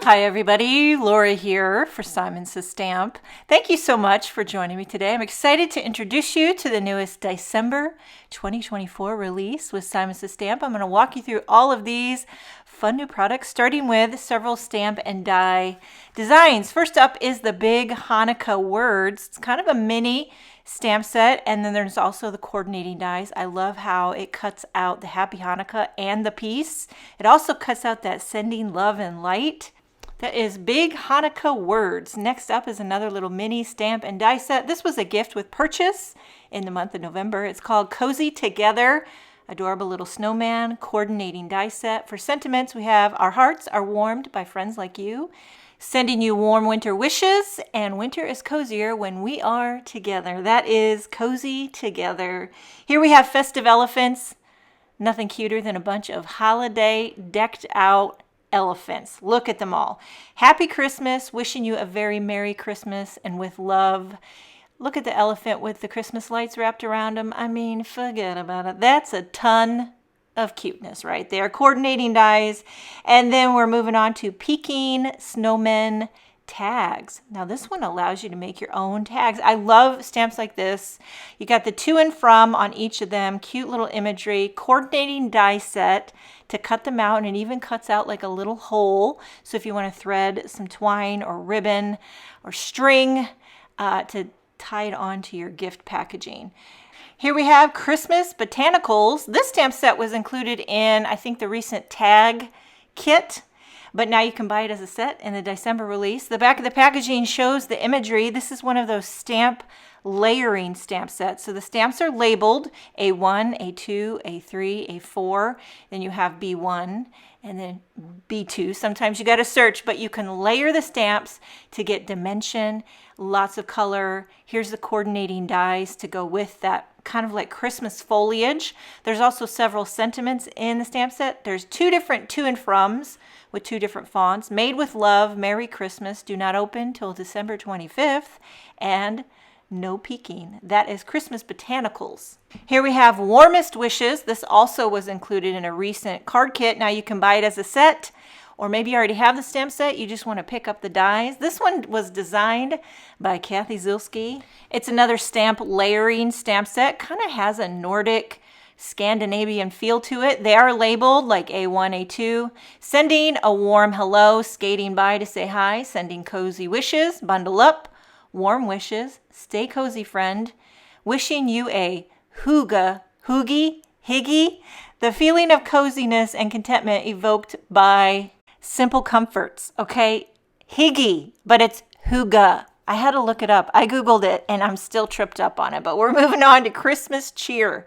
Hi everybody, Laura here for Simon Says Stamp. Thank you so much for joining me today. I'm excited to introduce you to the newest DieCember 2024 release with Simon Says Stamp. I'm going to walk you through all of these fun new products, starting with several stamp and die designs. First up is the big Hanukkah words. It's kind of a mini stamp set, and then there's also the coordinating dies. I love how it cuts out the Happy Hanukkah and the peace. It also cuts out that sending love and light. That is big Hanukkah words. Next up is another little mini stamp and die set. This was a gift with purchase in the month of November. It's called Cozy Together. Adorable little snowman coordinating die set. For sentiments, we have our hearts are warmed by friends like you, sending you warm winter wishes, and winter is cozier when we are together. That is Cozy Together. Here we have festive elephants. Nothing cuter than a bunch of holiday decked out elephants. Look at them all. Happy Christmas, wishing you a very Merry Christmas and with love. Look at the elephant with the Christmas lights wrapped around him. I mean, forget about it. That's a ton of cuteness right there. Coordinating dies. And then we're moving on to Peking Snowmen tags. Now this one allows you to make your own tags. I love stamps like this. You got the to and from on each of them. Cute little imagery. Coordinating die set to cut them out, and it even cuts out like a little hole. So if you want to thread some twine or ribbon or string to tie it onto your gift packaging. Here we have Christmas Botanicals. This stamp set was included in, I think, the recent tag kit, but now you can buy it as a set in the DieCember release. The back of the packaging shows the imagery. This is one of those stamp layering stamp sets. So the stamps are labeled A1, A2, A3, A4. Then you have B1 and then B2. Sometimes you got to search, but you can layer the stamps to get dimension, lots of color. Here's the coordinating dies to go with that kind of like Christmas foliage. There's also several sentiments in the stamp set. There's two different to and froms with two different fonts. Made with Love, Merry Christmas, do not open till December 25th, and no peeking. That is Christmas Botanicals. Here we have Warmest Wishes. This also was included in a recent card kit. Now you can buy it as a set, or maybe you already have the stamp set, you just want to pick up the dies. This one was designed by Kathy Zilski. It's another stamp layering stamp set. Kind of has a Nordic Scandinavian feel to it. They are labeled like A1, A2. Sending a warm hello, skating by to say hi, sending cozy wishes, bundle up, warm wishes, stay cozy friend, wishing you a hoogie, higgy, the feeling of coziness and contentment evoked by simple comforts. Okay, higgy, but it's hooga. I had to look it up. I Googled it and I'm still tripped up on it, but we're moving on to Christmas cheer.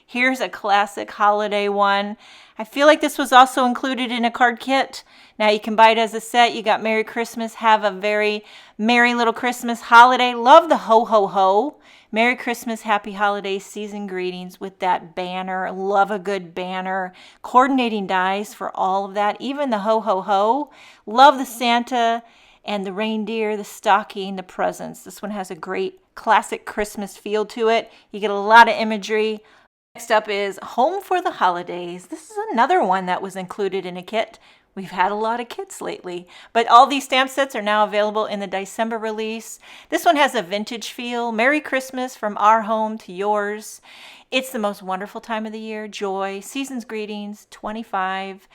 Here's a classic holiday one. I feel like this was also included in a card kit. Now you can buy it as a set. You got Merry Christmas. Have a very merry little Christmas holiday. Love the ho, ho, ho. Merry Christmas, Happy Holidays, season greetings with that banner. Love a good banner. Coordinating dies for all of that. Even the ho, ho, ho. Love the Santa and the reindeer, the stocking, the presents. This one has a great classic Christmas feel to it. You get a lot of imagery. Next up is Home for the Holidays. This is another one that was included in a kit. We've had a lot of kits lately, but all these stamp sets are now available in the DieCember release. This one has a vintage feel. Merry Christmas from our home to yours. It's the most wonderful time of the year. Joy, season's greetings, 25.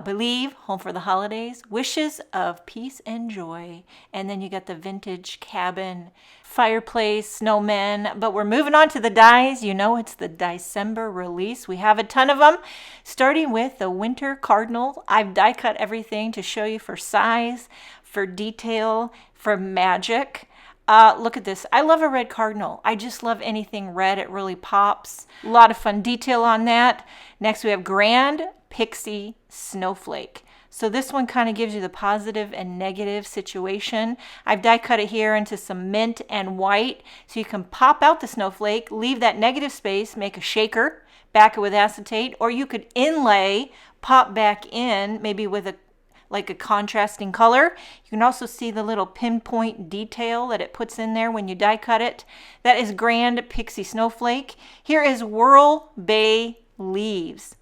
Believe, Home for the Holidays. Wishes of peace and joy. And then you got the vintage cabin, fireplace, snowmen. But we're moving on to the dies. You know it's the DieCember release. We have a ton of them, starting with the Winter Cardinal. I've die cut everything to show you for size, for detail, for magic. Look at this. I love a red cardinal. I just love anything red. It really pops. A lot of fun detail on that. Next we have Grand Pixie Snowflake. So this one kind of gives you the positive and negative situation. I've die cut it here into some mint and white. So you can pop out the snowflake, leave that negative space, make a shaker, back it with acetate, or you could inlay, pop back in, maybe with a contrasting color. You can also see the little pinpoint detail that it puts in there when you die cut it. That is Grand Pixie Snowflake. Here is Whirl Bay Leaves.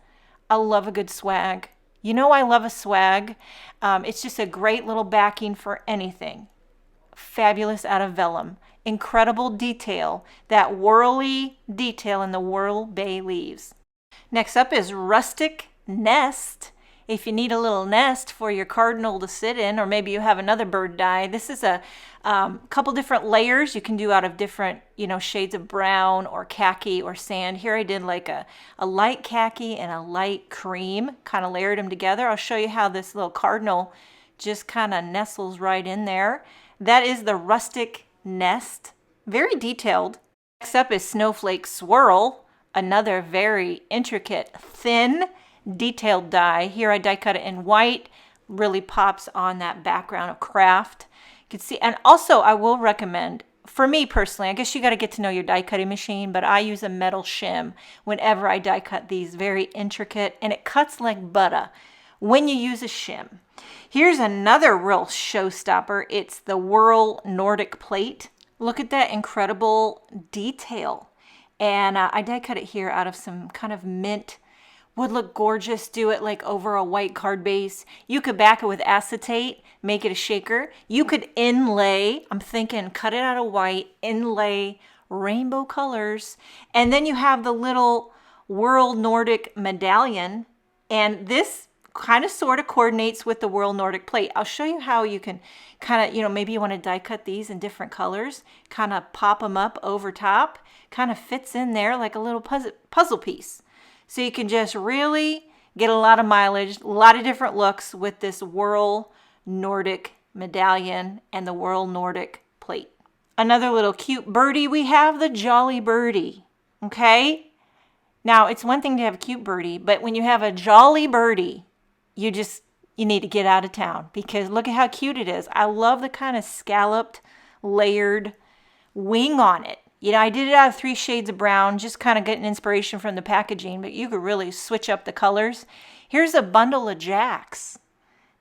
I love a good swag. You know I love a swag. It's just a great little backing for anything. Fabulous out of vellum. Incredible detail. That whirly detail in the Whirl Bay leaves. Next up is Rustic Nest. If you need a little nest for your cardinal to sit in, or maybe you have another bird die, this is a couple different layers you can do out of different, shades of brown or khaki or sand. Here I did like a light khaki and a light cream, kind of layered them together. I'll show you how this little cardinal just kind of nestles right in there. That is the Rustic Nest. Very detailed. Next up is Snowflake Swirl, another very intricate, thin, detailed die. Here I die cut it in white, really pops on that background of craft. You can see, and also I will recommend, for me personally, I guess you got to get to know your die cutting machine, but I use a metal shim whenever I die cut these, very intricate, and it cuts like butter when you use a shim. Here's another real showstopper. It's the Whirl Nordic plate. Look at that incredible detail. And I die cut it here out of some kind of mint. Would look gorgeous. Do it like over a white card base. You could back it with acetate, make it a shaker. You could inlay, I'm thinking cut it out of white, inlay rainbow colors. And then you have the little Whirl Nordic medallion. And this kind of sort of coordinates with the Whirl Nordic plate. I'll show you how you can kind of, maybe you want to die cut these in different colors, kind of pop them up over top, kind of fits in there like a little puzzle piece. So you can just really get a lot of mileage, a lot of different looks with this Whirl Nordic medallion and the Whirl Nordic plate. Another little cute birdie, we have the Jolly Birdie, okay? Now, it's one thing to have a cute birdie, but when you have a Jolly Birdie, you need to get out of town because look at how cute it is. I love the kind of scalloped, layered wing on it. I did it out of 3 shades of brown, just kind of getting inspiration from the packaging, but you could really switch up the colors. Here's a bundle of jacks.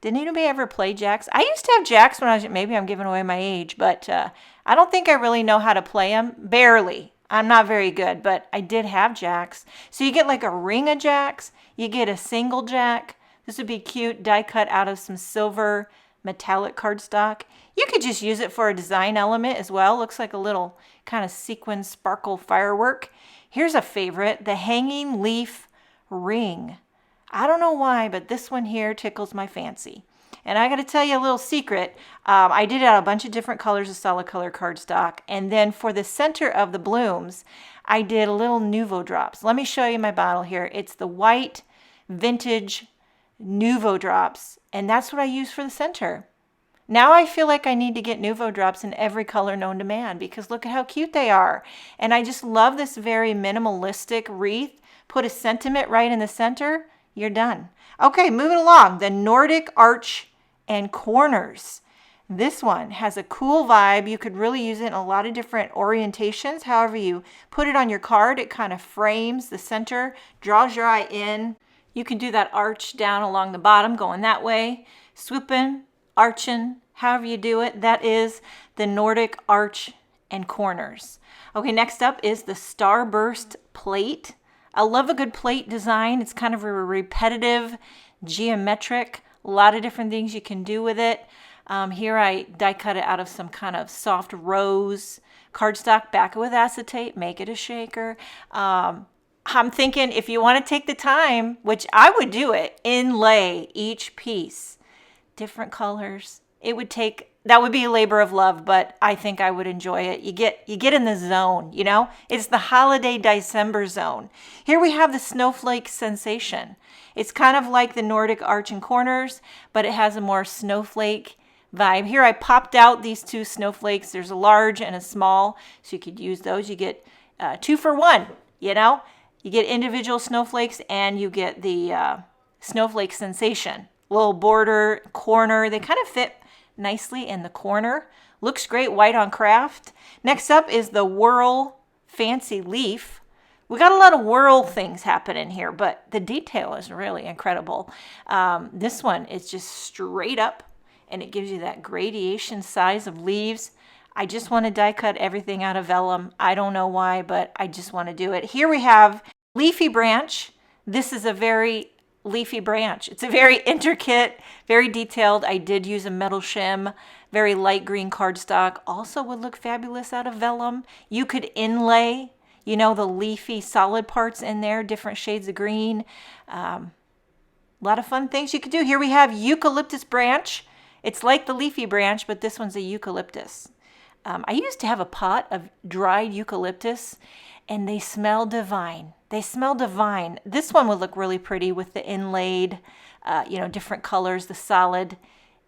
Did anybody ever play jacks? I used to have jacks when I was, maybe I'm giving away my age, but I don't think I really know how to play them. Barely. I'm not very good, but I did have jacks. So you get like a ring of jacks. You get a single jack. This would be cute, die cut out of some silver metallic cardstock. You could just use it for a design element as well. Looks like a little kind of sequin sparkle firework. Here's a favorite, the hanging leaf ring. I don't know why, but this one here tickles my fancy. And I got to tell you a little secret. I did it out a bunch of different colors of solid color cardstock. And then for the center of the blooms, I did a little Nuvo drops. Let me show you my bottle here. It's the white vintage Nuvo drops, and that's what I use for the center. Now I feel like I need to get Nuvo drops in every color known to man because look at how cute they are. And I just love this very minimalistic wreath. Put a sentiment right in the center, you're done. Okay, moving along, the Nordic Arch and Corners. This one has a cool vibe. You could really use it in a lot of different orientations. However you put it on your card, it kind of frames the center, draws your eye in. You can do that arch down along the bottom, going that way, swooping, arching, however you do it. That is the Nordic Arch and Corners. Okay, next up is the Starburst plate. I love a good plate design. It's kind of a repetitive, geometric, a lot of different things you can do with it. Here I die cut it out of some kind of soft rose cardstock, back it with acetate, make it a shaker. I'm thinking if you want to take the time, which I would do it, inlay each piece, different colors. That would be a labor of love, but I think I would enjoy it. You get in the zone, It's the holiday DieCember zone. Here we have the snowflake sensation. It's kind of like the Nordic Arch and Corners, but it has a more snowflake vibe. Here I popped out these 2 snowflakes. There's a large and a small, so you could use those. You get 2 for 1, You get individual snowflakes and you get the snowflake sensation. Little border, corner, they kind of fit nicely in the corner. Looks great, white on craft. Next up is the Whirl Fancy Leaf. We got a lot of whirl things happening here, but the detail is really incredible. This one is just straight up and it gives you that gradation size of leaves. I just want to die cut everything out of vellum. I don't know why, but I just want to do it. Here we have Leafy Branch. This is a very leafy branch. It's a very intricate, very detailed. I did use a metal shim, very light green cardstock. Also would look fabulous out of vellum. You could inlay, you know, the leafy solid parts in there, different shades of green. A lot of fun things you could do. Here we have eucalyptus branch. It's like the leafy branch, but this one's a eucalyptus. I used to have a pot of dried eucalyptus, and they smell divine. They smell divine. This one would look really pretty with the inlaid, different colors, the solid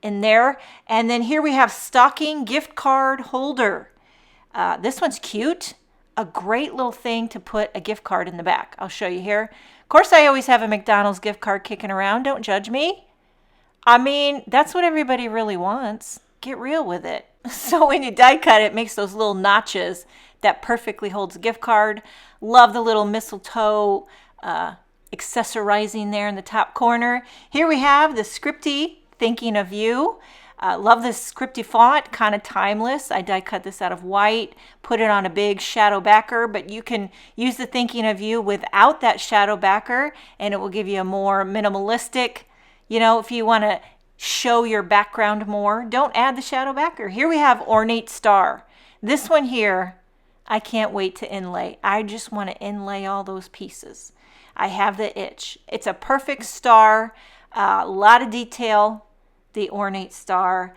in there. And then here we have stocking gift card holder. This one's cute. A great little thing to put a gift card in the back. I'll show you here. Of course, I always have a McDonald's gift card kicking around. Don't judge me. I mean, that's what everybody really wants. Get real with it. So when you die cut it, makes those little notches that perfectly holds a gift card. Love the little mistletoe accessorizing there in the top corner. Here we have the Scripty Thinking of You. Love this Scripty font, kind of timeless. I die cut this out of white, put it on a big shadow backer, but you can use the Thinking of You without that shadow backer, and it will give you a more minimalistic, if you want to show your background more, don't add the shadow backer. Here we have Ornate Star. This one here, I can't wait to inlay. I just want to inlay all those pieces. I have the itch. It's a perfect star, a lot of detail, the Ornate Star.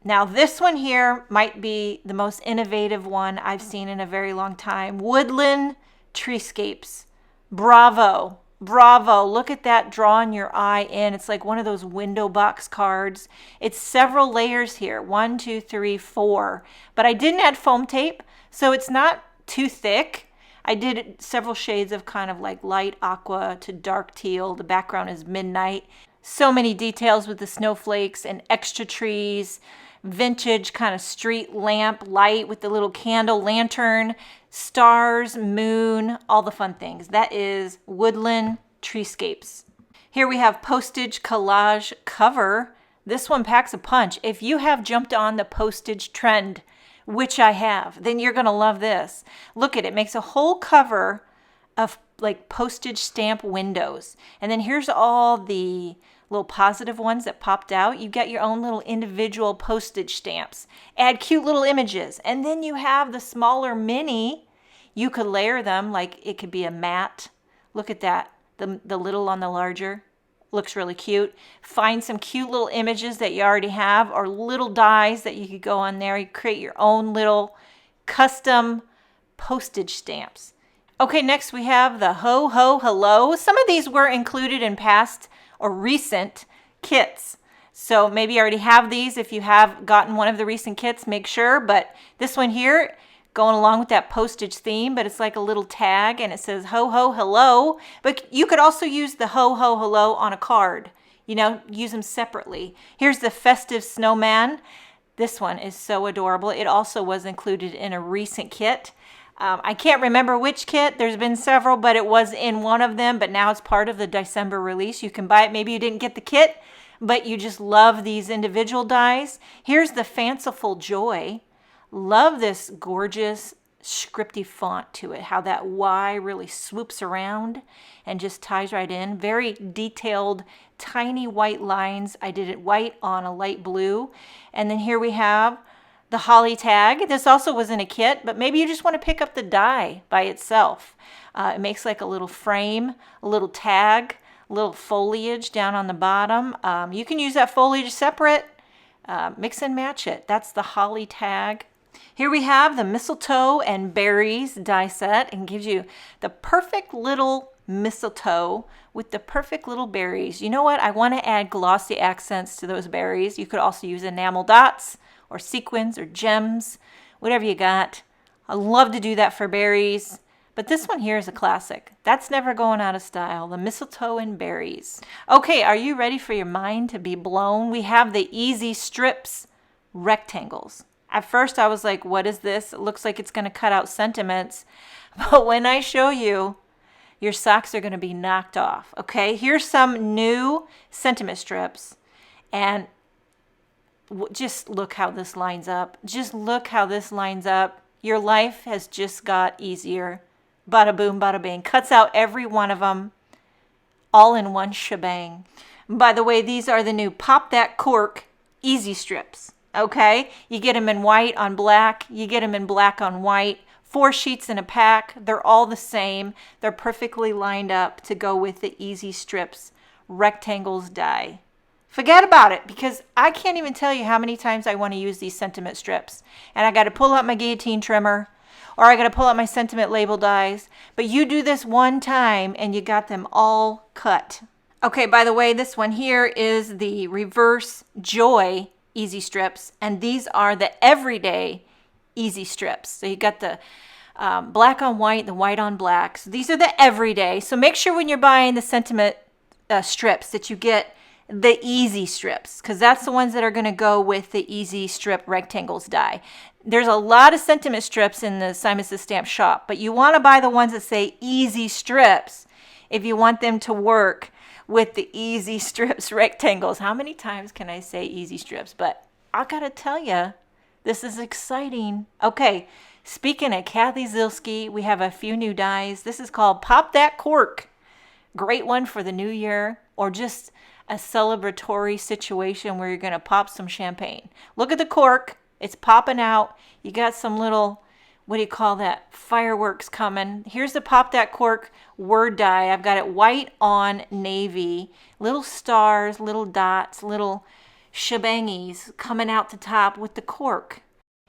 Now this one here might be the most innovative one I've seen in a very long time. Woodland Treescapes. Bravo. Bravo. Look at that, drawing your eye in. It's like one of those window box cards. It's several layers here. 1, 2, 3, 4. But I didn't add foam tape, so it's not too thick. I did several shades of kind of like light aqua to dark teal. The background is midnight. So many details with the snowflakes and extra trees. Vintage kind of street lamp light with the little candle lantern, stars, moon, all the fun things. That is Woodland Treescapes. Here we have postage collage cover. This one packs a punch. If you have jumped on the postage trend, which I have, then you're going to love this. Look at it. It makes a whole cover of like postage stamp windows. And then here's all the little positive ones that popped out. You've got your own little individual postage stamps. Add cute little images. And then you have the smaller mini. You could layer them like it could be a mat. Look at that. The little on the larger. Looks really cute. Find some cute little images that you already have or little dies that you could go on there. You create your own little custom postage stamps. Okay, next we have the Ho Ho Hello. Some of these were included in past or recent kits. So maybe you already have these. If you have gotten one of the recent kits, make sure. But this one here, going along with that postage theme, but it's like a little tag and it says Ho Ho Hello. But you could also use the Ho Ho Hello on a card. Use them separately. Here's the Festive Snowman. This one is so adorable. It also was included in a recent kit. I can't remember which kit. There's been several, but it was in one of them, but now it's part of the DieCember release. You can buy it. Maybe you didn't get the kit, but you just love these individual dies. Here's the Fanciful Joy. Love this gorgeous scripty font to it, how that Y really swoops around and just ties right in. Very detailed, tiny white lines. I did it white on a light blue. And then here we have the holly tag. This also was in a kit, but maybe you just want to pick up the die by itself. It makes like a little frame, a little tag, a little foliage down on the bottom. You can use that foliage separate, mix and match it. That's the holly tag. Here we have the mistletoe and berries die set, and gives you the perfect little mistletoe with the perfect little berries. You know what? I want to add glossy accents to those berries. You could also use enamel dots or sequins or gems, whatever you got. I love to do that for berries, but this one here is a classic. That's never going out of style, the mistletoe and berries. Okay, are you ready for your mind to be blown? We have the Easy Strips rectangles. At first I was like, what is this? It looks like it's going to cut out sentiments, but when I show you, your socks are going to be knocked off. Okay, here's some new sentiment strips, and just look how this lines up. Just look how this lines up. Your life has just got easier. Bada boom, bada bing. Cuts out every one of them. all in one shebang. By the way, these are the new Pop That Cork Easy Strips. Okay, you get them in white on black, you get them in black on white, 4 sheets in a pack. They're all the same. They're perfectly lined up to go with the Easy Strips Rectangles die. Forget about it, because I can't even tell you how many times I want to use these sentiment strips. And I got to pull out my guillotine trimmer, or I got to pull out my sentiment label dies. But you do this one time and you got them all cut. Okay, by the way, this one here is the Reverse Joy Easy Strips, and these are the Everyday Easy Strips. So you got the black on white, the white on black. So these are the Everyday. So make sure when you're buying the sentiment strips that you get the Easy Strips, because that's the ones that are going to go with the Easy Strip Rectangles die. There's a lot of sentiment strips in the Simon Says Stamp shop, but you want to buy the ones that say Easy Strips if you want them to work with the Easy Strips Rectangles. How many times can I say Easy Strips? But I gotta tell you, this is exciting. Okay, speaking of Kathy Zilski, we have a few new dies. This is called Pop That Cork. Great one for the new year, or just a celebratory situation where you're going to pop some champagne. Look at the cork. It's popping out. You got some little, what do you call that, fireworks coming. Here's the Pop That Cork word die. I've got it white on navy. Little stars, little dots, little shebangies coming out the top with the cork.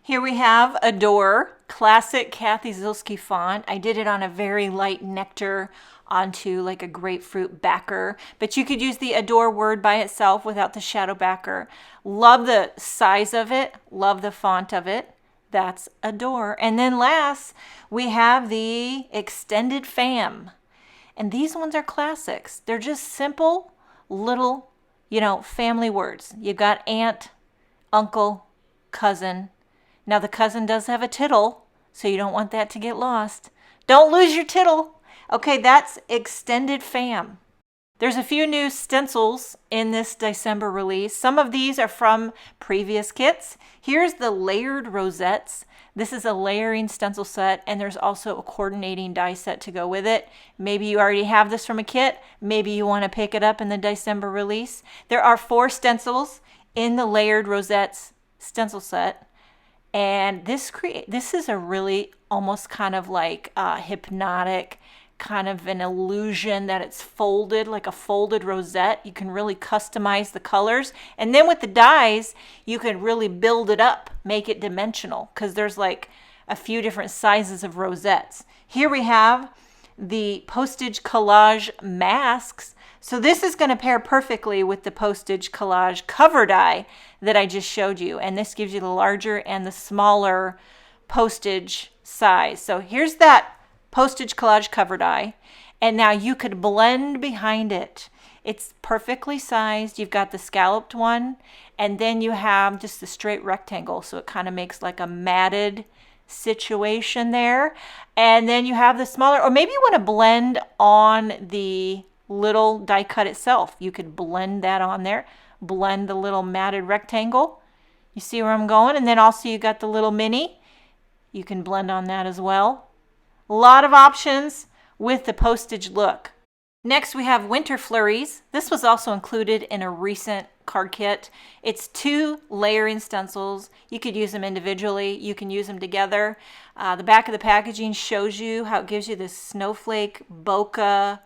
Here we have Adore, classic Kathy Zilski font. I did it on a very light nectar onto like a grapefruit backer, but you could use the Adore word by itself without the shadow backer. Love the size of it, love the font of it. That's Adore. And then last, we have the Extended Fam. And these ones are classics. They're just simple little, family words. You got aunt, uncle, cousin. Now the cousin does have a tittle, so you don't want that to get lost. Don't lose your tittle. Okay, that's Extended Fam. There's a few new stencils in this DieCember release. Some of these are from previous kits. Here's the Layered Rosettes. This is a layering stencil set, and there's also a coordinating die set to go with it. Maybe you already have this from a kit. Maybe you want to pick it up in the DieCember release. There are 4 stencils in the Layered Rosettes stencil set. And this is a really almost kind of like hypnotic, kind of an illusion that it's folded, like a folded rosette. You can really customize the colors. And then with the dies, you can really build it up, make it dimensional, because there's like a few different sizes of rosettes. Here we have the Postage Collage Masks. So this is going to pair perfectly with the Postage Collage cover die that I just showed you. And this gives you the larger and the smaller postage size. So here's that Postage Collage cover die. And now you could blend behind it. It's perfectly sized. You've got the scalloped one, and then you have just the straight rectangle. So it kind of makes like a matted situation there. And then you have the smaller, or maybe you want to blend on the little die cut itself. You could blend that on there, blend the little matted rectangle. You see where I'm going? And then also you got the little mini. You can blend on that as well. A lot of options with the postage look. Next we have Winter Flurries. This was also included in a recent card kit. It's 2 layering stencils. You could use them individually. You can use them together. The back of the packaging shows you how it gives you this snowflake bokeh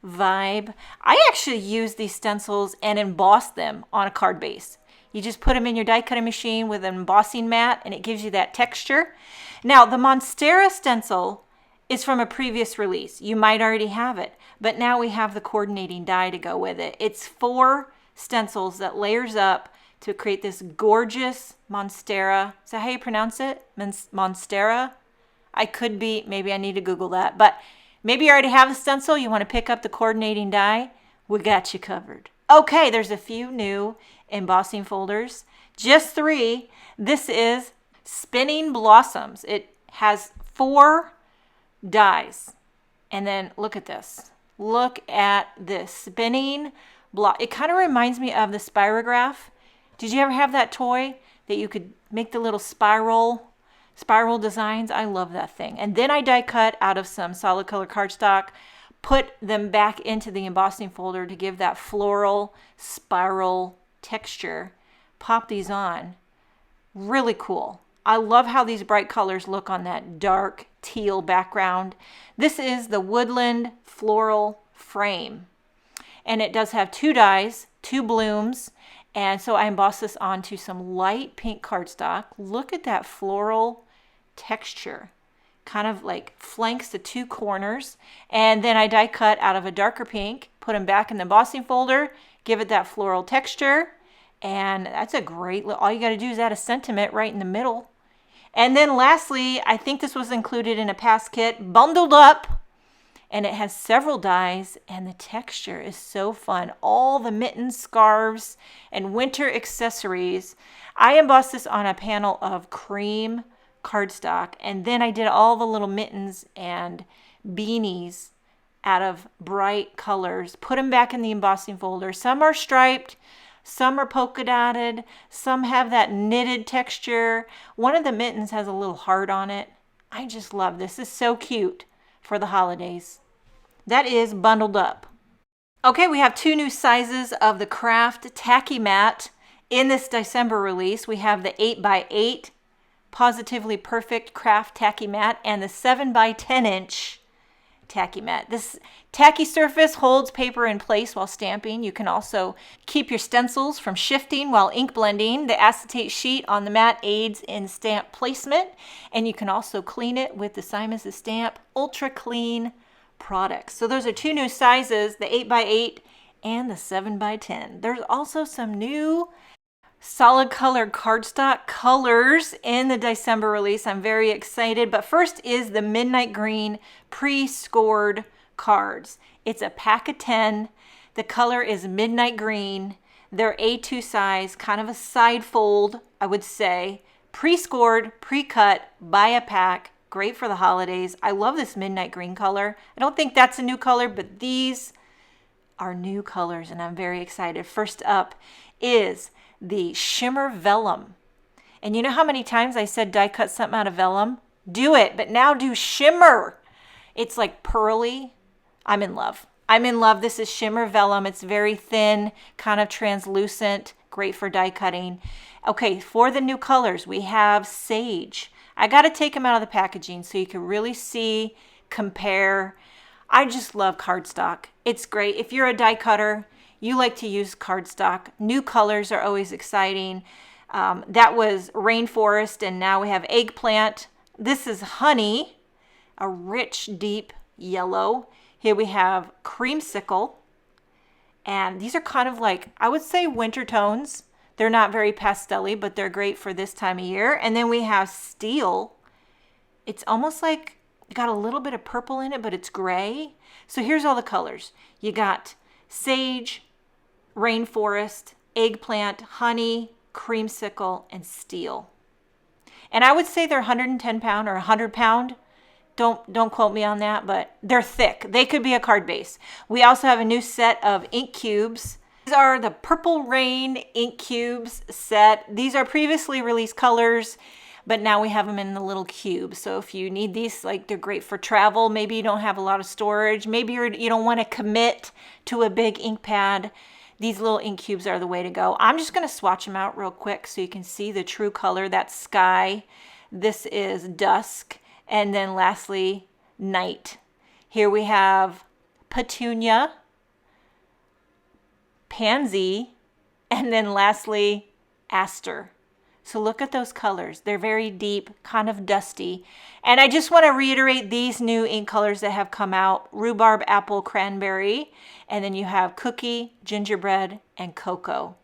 vibe. I actually use these stencils and emboss them on a card base. You just put them in your die cutting machine with an embossing mat, and it gives you that texture. Now the Monstera stencil is from a previous release. You might already have it, but now we have the coordinating die to go with it. It's 4 stencils that layers up to create this gorgeous Monstera. Is that how you pronounce it? Monstera? I could be, maybe I need to Google that, but maybe you already have a stencil, you want to pick up the coordinating die, we got you covered. Okay, there's a few new embossing folders, just 3. This is Spinning Blossoms. It has 4 dies. And then look at this. Look at this spinning block. It kind of reminds me of the Spirograph. Did you ever have that toy that you could make the little spiral designs? I love that thing. And then I die cut out of some solid color cardstock, put them back into the embossing folder to give that floral spiral texture. Pop these on. Really cool. I love how these bright colors look on that dark teal background. This is the Woodland Floral Frame. And it does have 2 dies, 2 blooms. And so I embossed this onto some light pink cardstock. Look at that floral texture. Kind of like flanks the 2 corners. And then I die cut out of a darker pink, put them back in the embossing folder, give it that floral texture. And that's a great, all you got to do is add a sentiment right in the middle. And then lastly, I think this was included in a past kit, bundled up. And it has several dies, and the texture is so fun. All the mittens, scarves, and winter accessories. I embossed this on a panel of cream cardstock, and then I did all the little mittens and beanies out of bright colors. Put them back in the embossing folder. Some are striped, some are polka dotted, some have that knitted texture. One of the mittens has a little heart on it. I just love this. This is so cute for the holidays. That is bundled up. Okay, we have 2 new sizes of the Craft Tacky Mat in this December release. We have the 8x8 Positively Perfect Craft Tacky Mat and the 7x10 inch Tacky Mat. This tacky surface holds paper in place while stamping. You can also keep your stencils from shifting while ink blending. The acetate sheet on the mat aids in stamp placement, and you can also clean it with the Simon Says Stamp Ultra Clean products. So those are 2 new sizes, the 8x8 and the 7x10. There's also some new solid colored cardstock colors in the December release. I'm very excited. But first is the Midnight Green pre-scored cards. It's a pack of 10. The color is Midnight Green. They're A2 size, kind of a side fold, I would say. Pre-scored, pre-cut, buy a pack. Great for the holidays. I love this Midnight Green color. I don't think that's a new color, but these are new colors, and I'm very excited. First up is the Shimmer Vellum. And you know how many times I said die cut something out of vellum? Do it, but now do shimmer. It's like pearly. I'm in love. I'm in love. This is Shimmer Vellum. It's very thin, kind of translucent, great for die cutting. Okay, for the new colors, we have Sage. I got to take them out of the packaging so you can really see, compare. I just love cardstock. It's great. If you're a die cutter, you like to use cardstock. New colors are always exciting. That was Rainforest, and now we have Eggplant. This is Honey, a rich, deep yellow. Here we have Creamsicle, and these are kind of like, I would say, winter tones. They're not very pastel-y, but they're great for this time of year. And then we have Steel. It's almost like got a little bit of purple in it, but it's gray. So here's all the colors. You got Sage, Rainforest, Eggplant, Honey, Creamsicle, and Steel. And I would say they're 110 pound or 100 pound. Don't quote me on that, but they're thick. They could be a card base. We also have a new set of ink cubes. These are the Purple Rain ink cubes set. These are previously released colors, but now we have them in the little cube. So if you need these, like, they're great for travel. Maybe you don't have a lot of storage. Maybe you don't want to commit to a big ink pad. These little ink cubes are the way to go. I'm just going to swatch them out real quick so you can see the true color. That's Sky. This is Dusk. And then lastly, Night. Here we have Petunia, Pansy, and then lastly, Aster. So look at those colors. They're very deep, kind of dusty. And I just want to reiterate these new ink colors that have come out. Rhubarb, Apple, Cranberry. And then you have Cookie, Gingerbread, and Cocoa.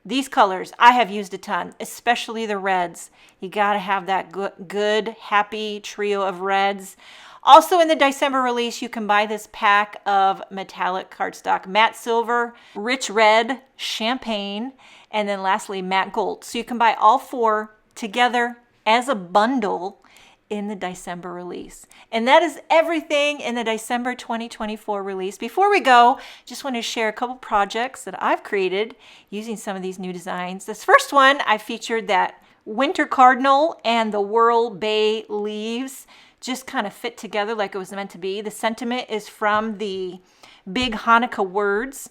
These colors I have used a ton, especially the reds. You got to have that good, happy trio of reds. Also in the December release, you can buy this pack of metallic cardstock. Matte Silver, Rich Red, Champagne, and then lastly, Matte Gold. So you can buy all 4 together as a bundle in the December release. And that is everything in the December 2024 release. Before we go, just want to share a couple projects that I've created using some of these new designs. This first one, I featured that Winter Cardinal and the Whirl Bay leaves. just kind of fit together like it was meant to be. The sentiment is from the big Hanukkah words.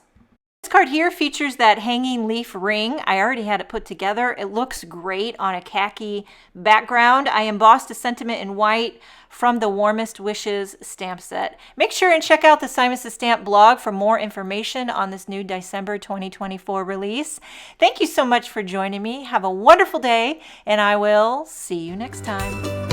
This card here features that hanging leaf ring. I already had it put together. It looks great on a khaki background. I embossed a sentiment in white from the Warmest Wishes stamp set. Make sure and check out the Simon Says Stamp blog for more information on this new December 2024 release. Thank you so much for joining me. Have a wonderful day, and I will see you next time.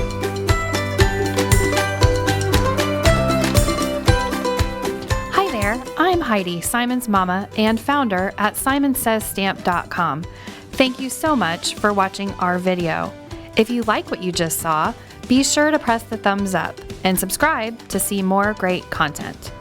I'm Heidi, Simon's mama and founder at simonsaysstamp.com. Thank you so much for watching our video. If you like what you just saw, be sure to press the thumbs up and subscribe to see more great content.